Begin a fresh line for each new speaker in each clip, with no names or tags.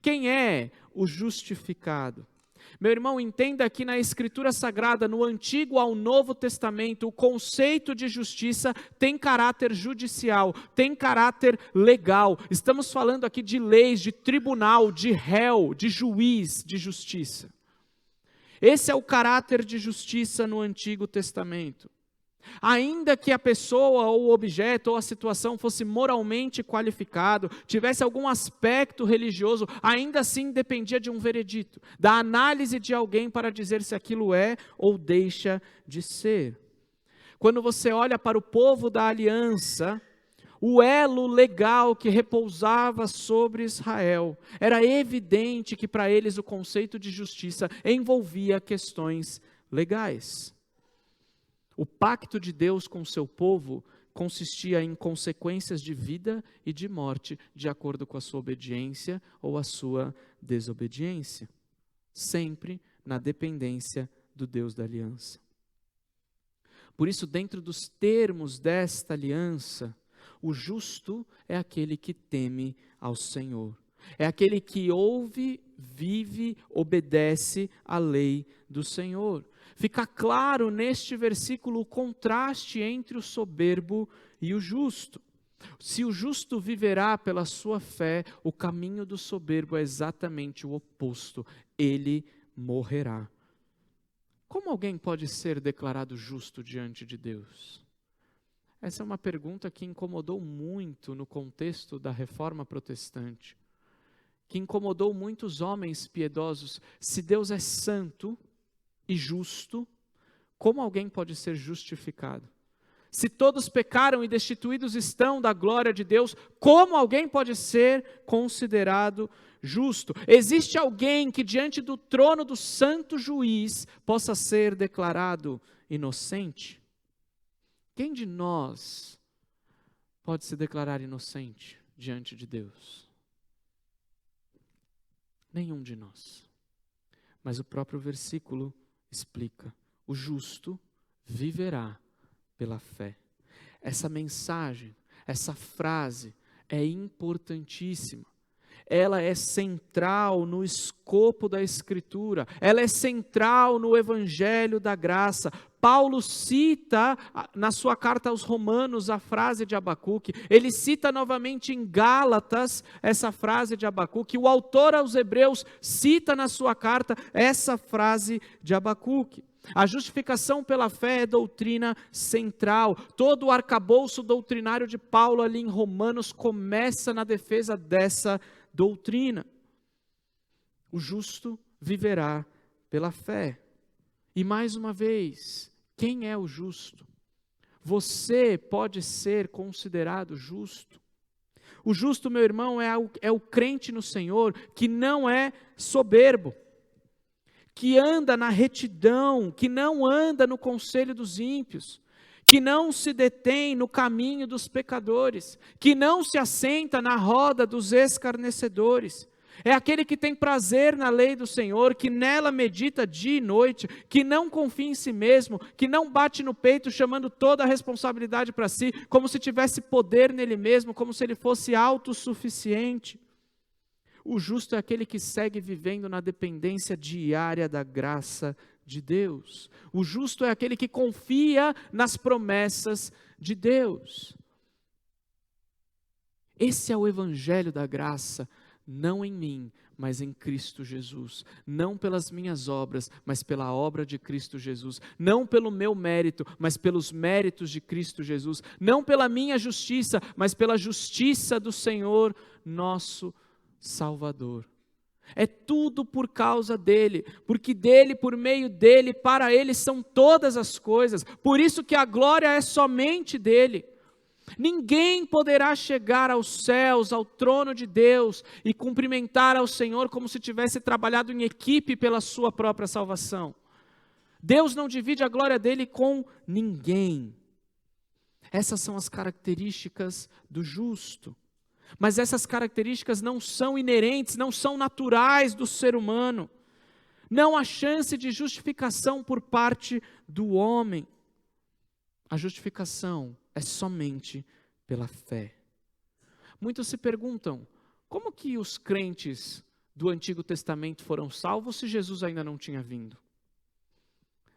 Quem é o justificado? Meu irmão, entenda que na Escritura Sagrada, no Antigo ao Novo Testamento, o conceito de justiça tem caráter judicial, tem caráter legal. Estamos falando aqui de leis, de tribunal, de réu, de juiz, de justiça. Esse é o caráter de justiça no Antigo Testamento. Ainda que a pessoa ou o objeto ou a situação fosse moralmente qualificado, tivesse algum aspecto religioso, ainda assim dependia de um veredito, da análise de alguém para dizer se aquilo é ou deixa de ser. Quando você olha para o povo da aliança, o elo legal que repousava sobre Israel, era evidente que para eles o conceito de justiça envolvia questões legais. O pacto de Deus com o seu povo consistia em consequências de vida e de morte, de acordo com a sua obediência ou a sua desobediência. Sempre na dependência do Deus da aliança. Por isso, dentro dos termos desta aliança, o justo é aquele que teme ao Senhor. É aquele que ouve, vive, obedece à lei do Senhor. Fica claro neste versículo o contraste entre o soberbo e o justo. Se o justo viverá pela sua fé, o caminho do soberbo é exatamente o oposto. Ele morrerá. Como alguém pode ser declarado justo diante de Deus? Essa é uma pergunta que incomodou muito no contexto da Reforma Protestante, que incomodou muitos homens piedosos. Se Deus é santo e justo, como alguém pode ser justificado? Se todos pecaram e destituídos estão da glória de Deus, como alguém pode ser considerado justo? Existe alguém que diante do trono do santo juiz possa ser declarado inocente? Quem de nós pode se declarar inocente diante de Deus? Nenhum de nós. Mas o próprio versículo explica: o justo viverá pela fé. Essa mensagem, essa frase é importantíssima. Ela é central no escopo da Escritura, ela é central no Evangelho da Graça. Paulo cita na sua carta aos Romanos a frase de Abacuque, ele cita novamente em Gálatas essa frase de Abacuque, o autor aos Hebreus cita na sua carta essa frase de Abacuque. A justificação pela fé é doutrina central. Todo o arcabouço doutrinário de Paulo ali em Romanos começa na defesa dessa doutrina. O justo viverá pela fé. E mais uma vez, quem é o justo? Você pode ser considerado justo. O justo, meu irmão, é o crente no Senhor que não é soberbo, que anda na retidão, que não anda no conselho dos ímpios, que não se detém no caminho dos pecadores, que não se assenta na roda dos escarnecedores. É aquele que tem prazer na lei do Senhor, que nela medita dia e noite, que não confia em si mesmo, que não bate no peito chamando toda a responsabilidade para si, como se tivesse poder nele mesmo, como se ele fosse autossuficiente. O justo é aquele que segue vivendo na dependência diária da graça de Deus. O justo é aquele que confia nas promessas de Deus. Esse é o Evangelho da graça, não em mim, mas em Cristo Jesus. Não pelas minhas obras, mas pela obra de Cristo Jesus. Não pelo meu mérito, mas pelos méritos de Cristo Jesus. Não pela minha justiça, mas pela justiça do Senhor nosso Salvador. É tudo por causa dele, porque dele, por meio dele, para ele são todas as coisas. Por isso que a glória é somente dele. Ninguém poderá chegar aos céus, ao trono de Deus e cumprimentar ao Senhor como se tivesse trabalhado em equipe pela sua própria salvação. Deus não divide a glória dele com ninguém. Essas são as características do justo. Mas essas características não são inerentes, não são naturais do ser humano. Não há chance de justificação por parte do homem. A justificação é somente pela fé. Muitos se perguntam, como que os crentes do Antigo Testamento foram salvos se Jesus ainda não tinha vindo?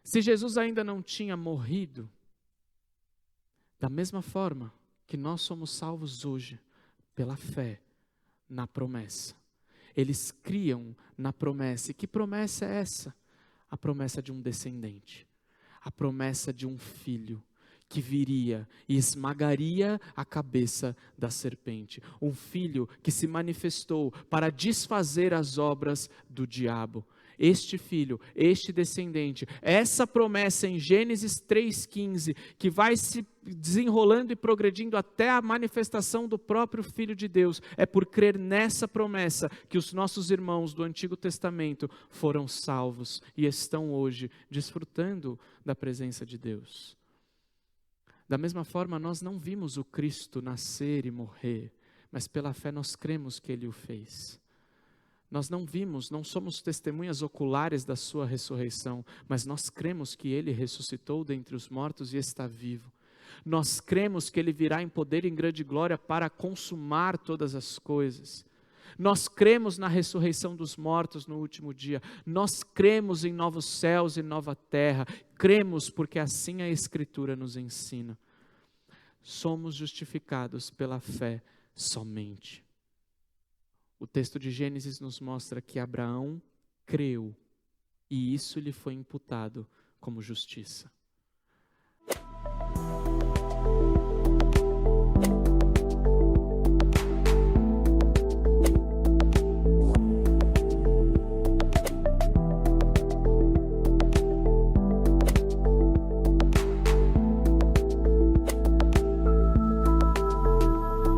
Se Jesus ainda não tinha morrido? Da mesma forma que nós somos salvos hoje, pela fé na promessa. Eles criam na promessa. E que promessa é essa? A promessa de um descendente. A promessa de um filho que viria e esmagaria a cabeça da serpente. Um filho que se manifestou para desfazer as obras do diabo. Este filho, este descendente, essa promessa em Gênesis 3,15, que vai se desenrolando e progredindo até a manifestação do próprio Filho de Deus, é por crer nessa promessa que os nossos irmãos do Antigo Testamento foram salvos e estão hoje desfrutando da presença de Deus. Da mesma forma, nós não vimos o Cristo nascer e morrer, mas pela fé nós cremos que Ele o fez. Nós não vimos, não somos testemunhas oculares da sua ressurreição, mas nós cremos que Ele ressuscitou dentre os mortos e está vivo. Nós cremos que Ele virá em poder e em grande glória para consumar todas as coisas. Nós cremos na ressurreição dos mortos no último dia. Nós cremos em novos céus e nova terra. Cremos porque assim a Escritura nos ensina. Somos justificados pela fé somente. O texto de Gênesis nos mostra que Abraão creu e isso lhe foi imputado como justiça.